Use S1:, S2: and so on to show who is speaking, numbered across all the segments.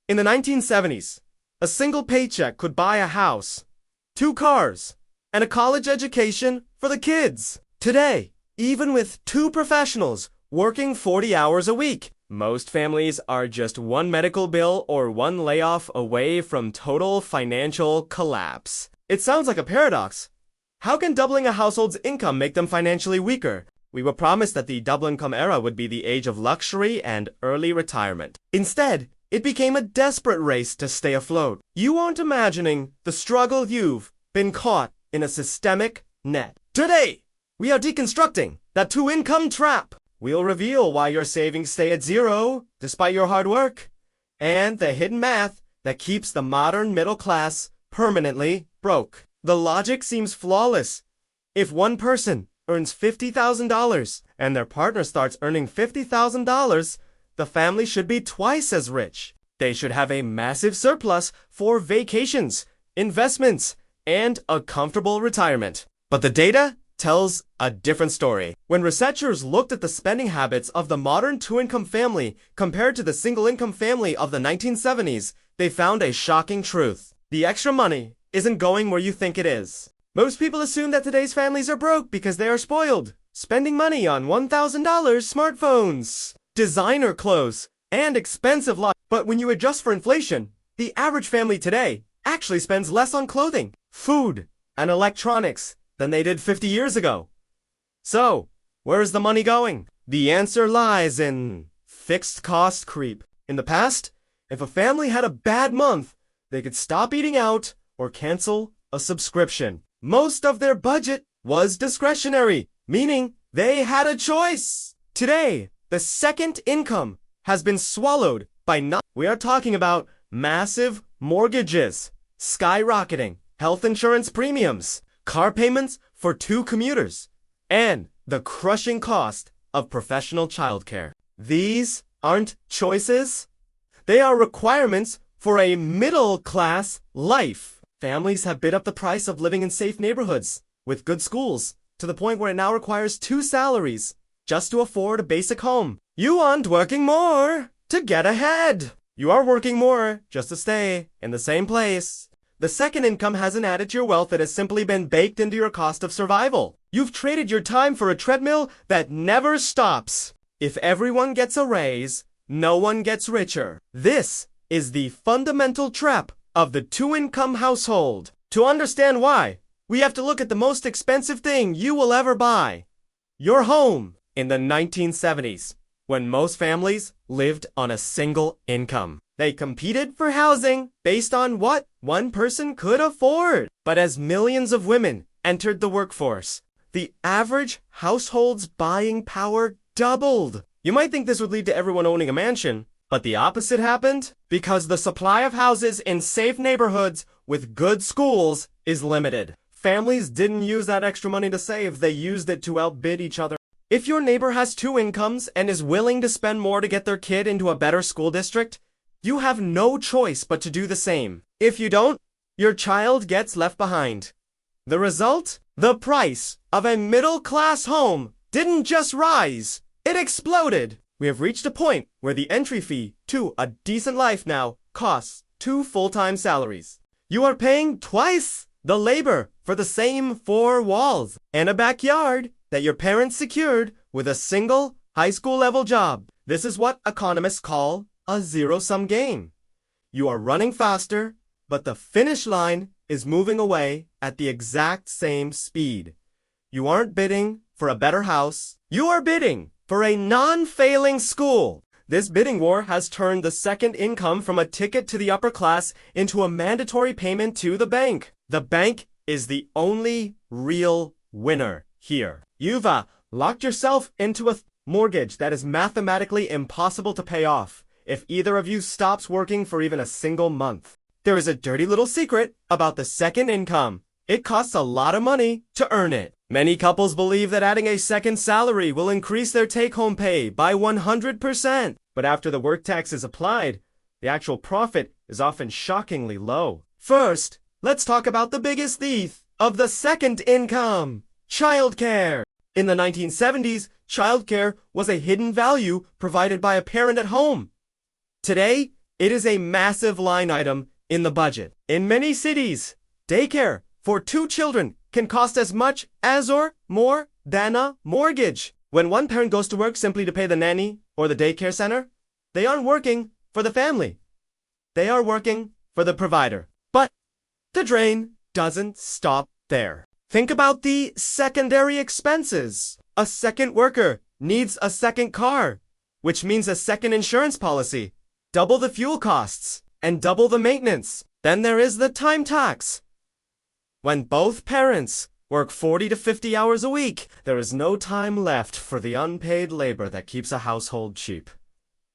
S1: In the 1970s, a single paycheck could buy a house, 2 cars, and a college education for the kids. Today, even with 2 professionals working 40 hours a week, most families are just one medical bill or one layoff away from total financial collapse. It sounds like a paradox. How can doubling a household's income make them financially weaker? We were promised that the double income era would be the age of luxury and early retirement. Instead, it became a desperate race to stay afloat. You aren't imagining the struggle you've been caught in a systemic net. Today, we are deconstructing that 2-income trap. We'll reveal why your savings stay at 0 despite your hard work, and the hidden math that keeps the modern middle class permanently broke. The logic seems flawless. If one person earns $50,000 and their partner starts earning $50,000, the family should be twice as rich. They should have a massive surplus for vacations, investments, and a comfortable retirement. But the data tells a different story. When researchers looked at the spending habits of the modern 2-income family compared to the single-income family of the 1970s, they found a shocking truth. The extra money isn't going where you think it is. Most people assume that today's families are broke because they are spoiled, spending money on $1,000 smartphones, designer clothes, and expensive luggage. But when you adjust for inflation, the average family today actually spends less on clothing, food, and electronics than they did 50 years ago. So, where is the money going? The answer lies in fixed cost creep. In the past, if a family had a bad month, they could stop eating out or cancel a subscription. Most of their budget was discretionary, meaning they had a choice. Today, the second income has been swallowed by we are talking about massive mortgages, skyrocketing health insurance premiums, car payments for 2 commuters, and the crushing cost of professional childcare. These aren't choices. They are requirements for a middle-class life. Families have bid up the price of living in safe neighborhoods with good schools to the point where it now requires 2 salaries just to afford a basic home. You aren't working more to get ahead. You are working more just to stay in the same place. The second income hasn't added to your wealth. It has simply been baked into your cost of survival. You've traded your time for a treadmill that never stops. If everyone gets a raise, no one gets richer. This is the fundamental trap of the 2-income household. To understand why, we have to look at the most expensive thing you will ever buy: your home. In the 1970s, when most families lived on a single income, they competed for housing based on what one person could afford. But as millions of women entered the workforce, the average household's buying power doubled. You might think this would lead to everyone owning a mansion, but the opposite happened because the supply of houses in safe neighborhoods with good schools is limited. Families didn't use that extra money to save, they used it to outbid each other. If your neighbor has 2 incomes and is willing to spend more to get their kid into a better school district, you have no choice but to do the same. If you don't, your child gets left behind. The result? The price of a middle-class home didn't just rise, it exploded. We have reached a point where the entry fee to a decent life now costs 2 full-time salaries. You are paying twice the labor for the same 4 walls and a backyard that your parents secured with a single high school level job. This is what economists call a zero-sum game. You are running faster, but the finish line is moving away at the exact same speed. You aren't bidding for a better house. You are bidding for a non-failing school. This bidding war has turned the second income from a ticket to the upper class into a mandatory payment to the bank. The bank is the only real winner here. You've locked yourself into a mortgage that is mathematically impossible to pay off if either of you stops working for even a single month. There is a dirty little secret about the second income. It costs a lot of money to earn it. Many couples believe that adding a second salary will increase their take-home pay by 100%. But after the work tax is applied, the actual profit is often shockingly low. First, let's talk about the biggest thief of the second income: childcare. In the 1970s, childcare was a hidden value provided by a parent at home. Today, It is a massive line item in the budget. In many cities, daycare for 2 children can cost as much as or more than a mortgage. When one parent goes to work simply to pay the nanny or the daycare center, they aren't working for the family. They are working for the provider. But the drain doesn't stop there. Think about the secondary expenses. A second worker needs a second car, which means a second insurance policy, double the fuel costs, and double the maintenance. Then there is the time tax. When both parents work 40 to 50 hours a week, there is no time left for the unpaid labor that keeps a household cheap.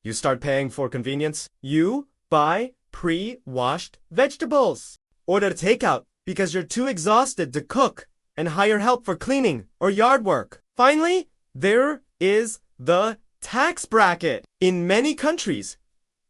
S1: You start paying for convenience. You buy pre-washed vegetables. Order takeout because you're too exhausted to cook and hire help for cleaning or yard work. Finally, there is the tax bracket. In many countries,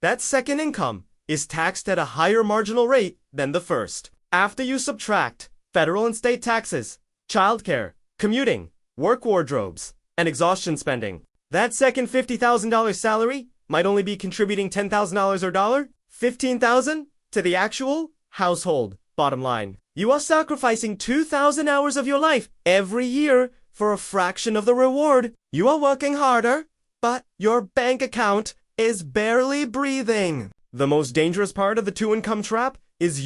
S1: that second income is taxed at a higher marginal rate than the first. After you subtract federal and state taxes, childcare, commuting, work wardrobes, and exhaustion spending, that second $50,000 salary might only be contributing $10,000 or $15,000 to the actual household bottom line. You are sacrificing 2,000 hours of your life every year for a fraction of the reward. You are working harder, but your bank account is barely breathing. The most dangerous part of the two-income trap is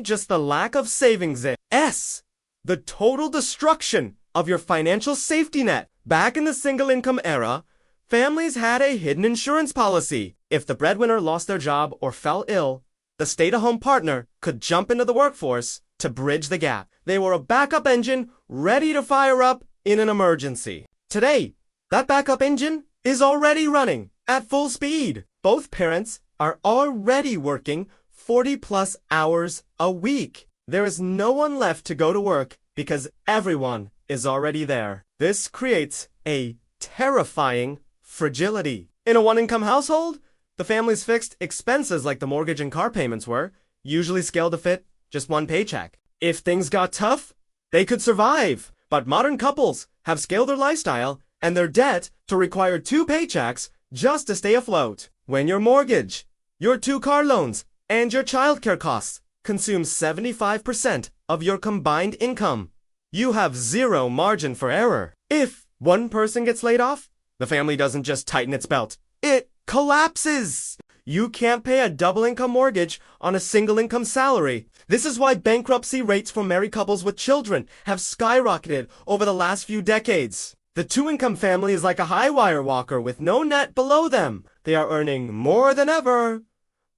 S1: just the lack of savings. The total destruction of your financial safety net. Back in the single-income era, families had a hidden insurance policy. If the breadwinner lost their job or fell ill, the stay-at-home partner could jump into the workforce to bridge the gap. They were a backup engine ready to fire up in an emergency. Today, that backup engine is already running at full speed. Both parents are already working 40+ hours a week. There is no one left to go to work because everyone is already there. This creates a terrifying fragility. In a one-income household, the family's fixed expenses like the mortgage and car payments were usually scaled to fit just one paycheck. If things got tough, they could survive. But modern couples have scaled their lifestyle and their debt to require 2 paychecks just to stay afloat. When your mortgage, your 2 car loans, and your childcare costs consume 75% of your combined income, you have zero margin for error. If one person gets laid off, the family doesn't just tighten its belt. It collapses. You can't pay a double-income mortgage on a single-income salary. This is why bankruptcy rates for married couples with children have skyrocketed over the last few decades. The two-income family is like a high-wire walker with no net below them. They are earning more than ever,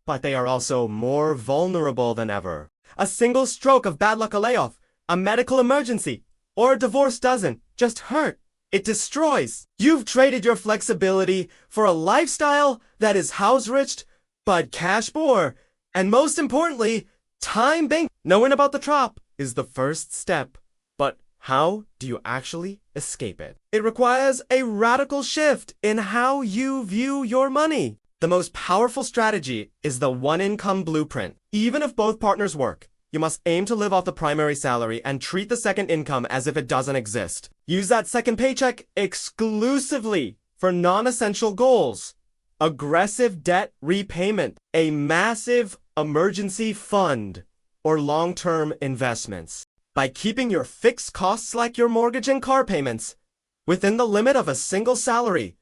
S1: but they are also more vulnerable than ever. A single stroke of bad luck, a layoff, a medical emergency, or a divorce doesn't just hurt. It destroys. You've traded your flexibility for a lifestyle that is house-rich, but cash-poor, and most importantly, time-banked. Knowing about the trap is the first step, but how do you actually escape it? It requires a radical shift in how you view your money. The most powerful strategy is the one-income blueprint. Even if both partners work, you must aim to live off the primary salary and treat the second income as if it doesn't exist. Use that second paycheck exclusively for non-essential goals. Aggressive debt repayment, a massive emergency fund, or long-term investments. By keeping your fixed costs like your mortgage and car payments within the limit of a single salary,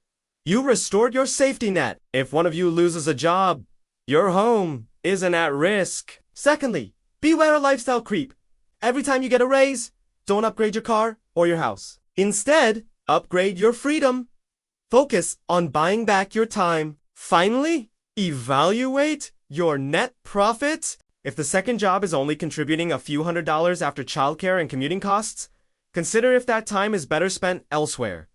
S1: you restored your safety net. If one of you loses a job, your home isn't at risk. Secondly, beware a lifestyle creep. Every time you get a raise, don't upgrade your car or your house. Instead, upgrade your freedom. Focus on buying back your time. Finally, evaluate your net profit. If the second job is only contributing a few $100s after childcare and commuting costs, consider if that time is better spent elsewhere.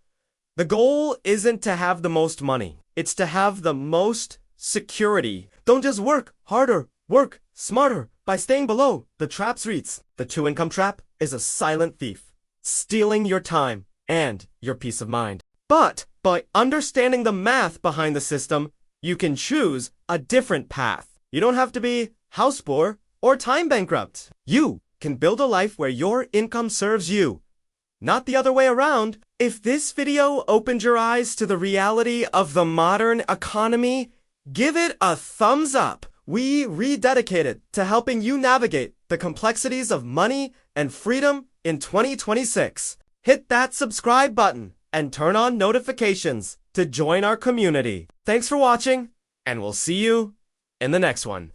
S1: The goal isn't to have the most money. It's to have the most security. Don't just work harder, work smarter by staying below the trap streets. The two-income trap is a silent thief, stealing your time and your peace of mind. But by understanding the math behind the system, you can choose a different path. You don't have to be house poor or time bankrupt. You can build a life where your income serves you, not the other way around. If this video opened your eyes to the reality of the modern economy, Give it a thumbs up. We rededicated to helping you navigate the complexities of money and freedom in 2026. Hit that subscribe button and turn on notifications to join our community. Thanks for watching, and we'll see you in the next one.